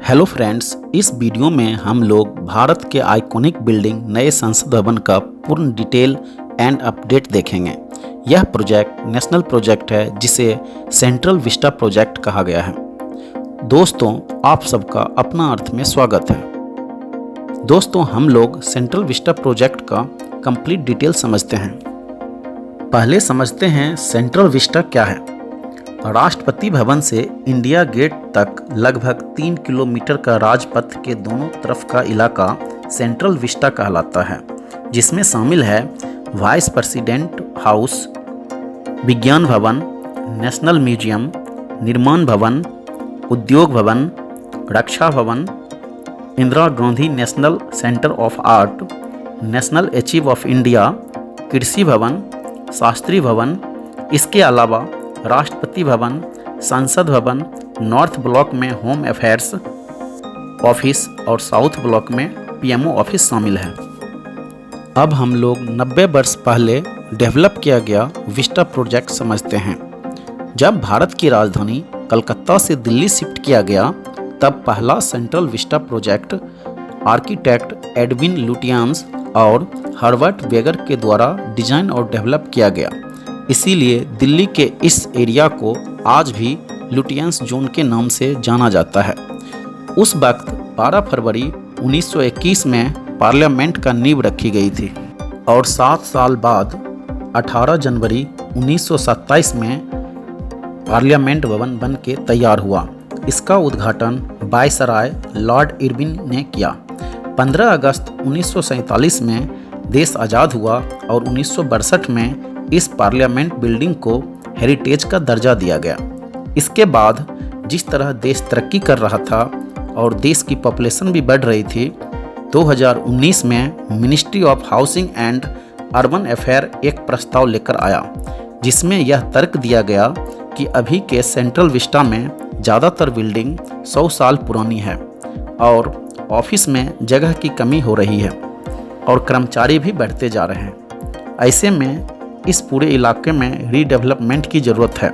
Hello friends, इस video में हम लोग भारत के आइकॉनिक बिल्डिंग नए संसद भवन का पूर्ण डिटेल एंड अपडेट देखेंगे। यह प्रोजेक्ट नेशनल प्रोजेक्ट है जिसे सेंट्रल विस्टा प्रोजेक्ट कहा गया है। दोस्तों, आप सबका अपना अर्थ में स्वागत है। दोस्तों, हम लोग सेंट्रल विस्टा प्रोजेक्ट का कंप्लीट डिटेल समझते हैं। पहले समझते हैं सेंट्रल विस्टा क्या है। राष्ट्रपति भवन से इंडिया गेट तक लगभग 3 किलोमीटर का राजपथ के दोनों तरफ का इलाका सेंट्रल विस्टा कहलाता है, जिसमें शामिल है वाइस प्रेसिडेंट हाउस, विज्ञान भवन, नेशनल म्यूजियम, निर्माण भवन, उद्योग Bhawan, Raksha Bhawan, Indira Gandhi national centre of art, national archive of India, Krishi Bhawan, Shastri भवन। इसके अलावा राष्ट्रपति भवन, संसद भवन, नॉर्थ ब्लॉक में होम अफेयर्स ऑफिस और साउथ ब्लॉक में पीएमओ ऑफिस शामिल है। अब हम लोग 90 वर्ष पहले डेवलप किया गया विस्टा प्रोजेक्ट समझते हैं। जब भारत की राजधानी कलकत्ता से दिल्ली शिफ्ट किया गया, तब पहला central Vista project architect Edwin Lutyens और हर्बर्ट बेगर के द्वारा डिजाइन और डेवलप किया गया। इसीलिए दिल्ली के इस एरिया को आज भी लुटियंस जोन के नाम से जाना जाता है। उस वक्त 12 फरवरी 1921 में पार्लियामेंट का नींव रखी गई थी और 7 साल बाद 18 जनवरी 1927 में पार्लियामेंट भवन बन के तैयार हुआ। इसका उद्घाटन वायसराय लॉर्ड इरविन ने किया। 15 अगस्त 1947 में देश आज़ाद हुआ और 1962 में इस पार्लियामेंट बिल्डिंग को हेरिटेज का दर्जा दिया गया। इसके बाद जिस तरह देश तरक्की कर रहा था और देश की पॉपुलेशन भी बढ़ रही थी, 2019 में ministry of housing and urban affair एक प्रस्ताव लेकर आया, जिसमें यह तर्क दिया गया कि अभी के सेंट्रल विस्टा में ज़्यादातर बिल्डिंग 100 साल पुरानी है और ऑफिस में जगह की कमी हो रही है और कर्मचारी भी बढ़ते जा रहे हैं। ऐसे में इस पूरे इलाके में रीडेवलपमेंट की ज़रूरत है।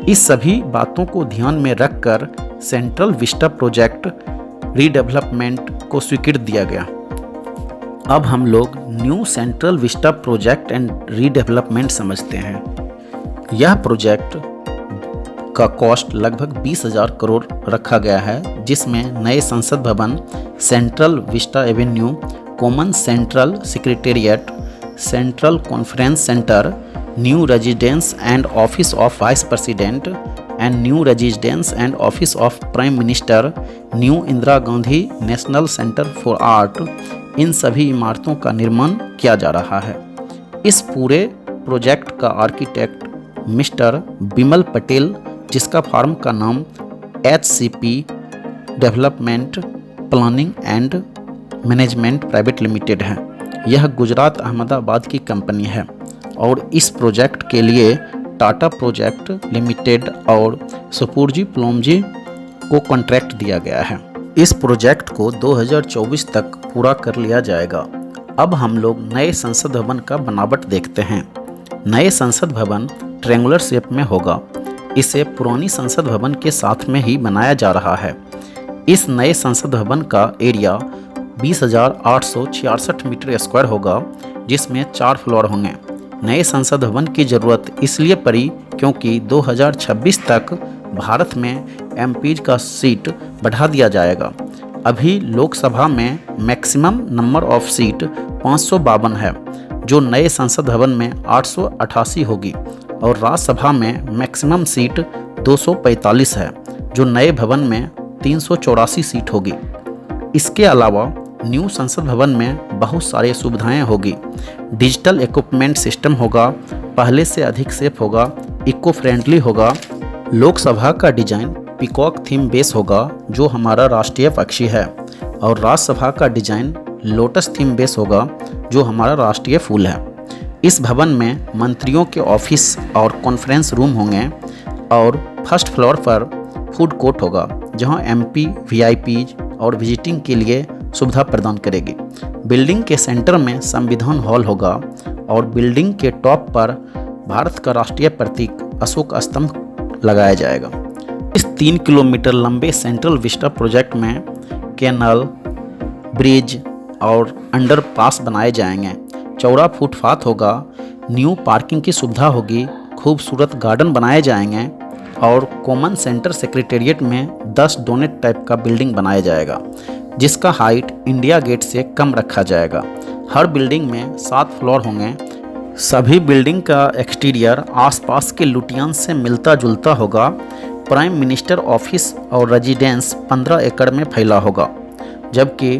इस सभी बातों को ध्यान में रखकर सेंट्रल विस्टा प्रोजेक्ट रीडेवलपमेंट को स्वीकृत दिया गया। अब हम लोग new central Vista project and redevelopment समझते हैं। यह प्रोजेक्ट का कॉस्ट लगभग 20,000 करोड़ रखा गया है, जिसमें नए Sansad Bhawan, central vista avenue, common central secretariat, central conference centre, new residence and office of vice president and new residence and office of prime minister, new Indira Gandhi national centre for art, इन सभी इमारतों का निर्माण किया जा रहा है। इस पूरे प्रोजेक्ट का आर्किटेक्ट मिस्टर बिमल पटेल, जिसका फर्म का नाम HCP development planning and management private limited है। यह गुजरात अहमदाबाद की कंपनी है और इस प्रोजेक्ट के लिए टाटा प्रोजेक्ट लिमिटेड और सपूरजी प्लोमजी को कॉन्ट्रैक्ट दिया गया है। इस प्रोजेक्ट को 2024 तक पूरा कर लिया जाएगा। अब हम लोग नए संसद भवन का बनावट देखते हैं। नए संसद भवन ट्रायंगुलर शेप में होगा। इसे पुरानी संसद भवन के साथ में ही बनाया जा रहा है। इस नए संसद भवन का एरिया 20,866 मीटर स्क्वायर होगा, जिसमें 4 फ्लोर होंगे। नए संसद भवन की ज़रूरत इसलिए पड़ी क्योंकि 2026 तक भारत में MPs का सीट बढ़ा दिया जाएगा। अभी लोकसभा में मैक्सिमम नंबर ऑफ सीट 552 है, जो नए संसद भवन में 888 होगी, और राज्यसभा में मैक्सिमम सीट 245 है, जो नए भवन में 384 सीट होगी। इसके अलावा न्यू संसद भवन में बहुत सारी सुविधाएं होगी। डिजिटल इक्विपमेंट सिस्टम होगा, पहले से अधिक सेफ होगा, इको फ्रेंडली होगा। लोकसभा का डिजाइन पीकॉक थीम बेस होगा, जो हमारा राष्ट्रीय पक्षी है, और राज्यसभा का डिजाइन लोटस थीम बेस होगा, जो हमारा राष्ट्रीय फूल है। इस भवन में मंत्रियों के ऑफिस और कॉन्फ्रेंस रूम होंगे और फर्स्ट फ्लोर पर फूड कोर्ट होगा, जहां MP, VIPs और विजिटिंग के लिए सुविधा प्रदान करेगी। बिल्डिंग के सेंटर में संविधान हॉल होगा और बिल्डिंग के टॉप पर भारत का राष्ट्रीय प्रतीक अशोक स्तंभ लगाया जाएगा। इस 3 किलोमीटर लंबे सेंट्रल विस्टा प्रोजेक्ट में कैनल, ब्रिज और अंडरपास बनाए जाएंगे। चौड़ा फुटपाथ होगा, न्यू पार्किंग की सुविधा होगी, खूबसूरत गार्डन बनाए जाएंगे और कॉमन सेंटर सेक्रेटेरिएट में 10 डोनेट टाइप का बिल्डिंग बनाया जाएगा, जिसका हाइट इंडिया गेट से कम रखा जाएगा। हर बिल्डिंग में 7 फ्लोर होंगे। सभी बिल्डिंग का एक्सटीरियर आसपास के लुटियन से मिलता जुलता होगा। प्राइम मिनिस्टर ऑफिस और रेजिडेंस 15 एकड़ में फैला होगा, जबकि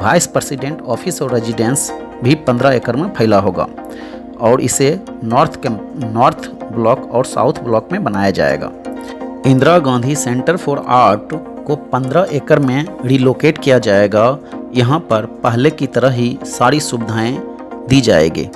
वाइस प्रेसिडेंट ऑफिस और रेजिडेंस भी 15 एकड़ में फैला होगा और इसे नॉर्थ ब्लॉक और साउथ ब्लॉक में बनाया जाएगा। Indira Gandhi centre for art को 15 एकड़ में रिलोकेट किया जाएगा। यहाँ पर पहले की तरह ही सारी सुविधाएं दी जाएगी।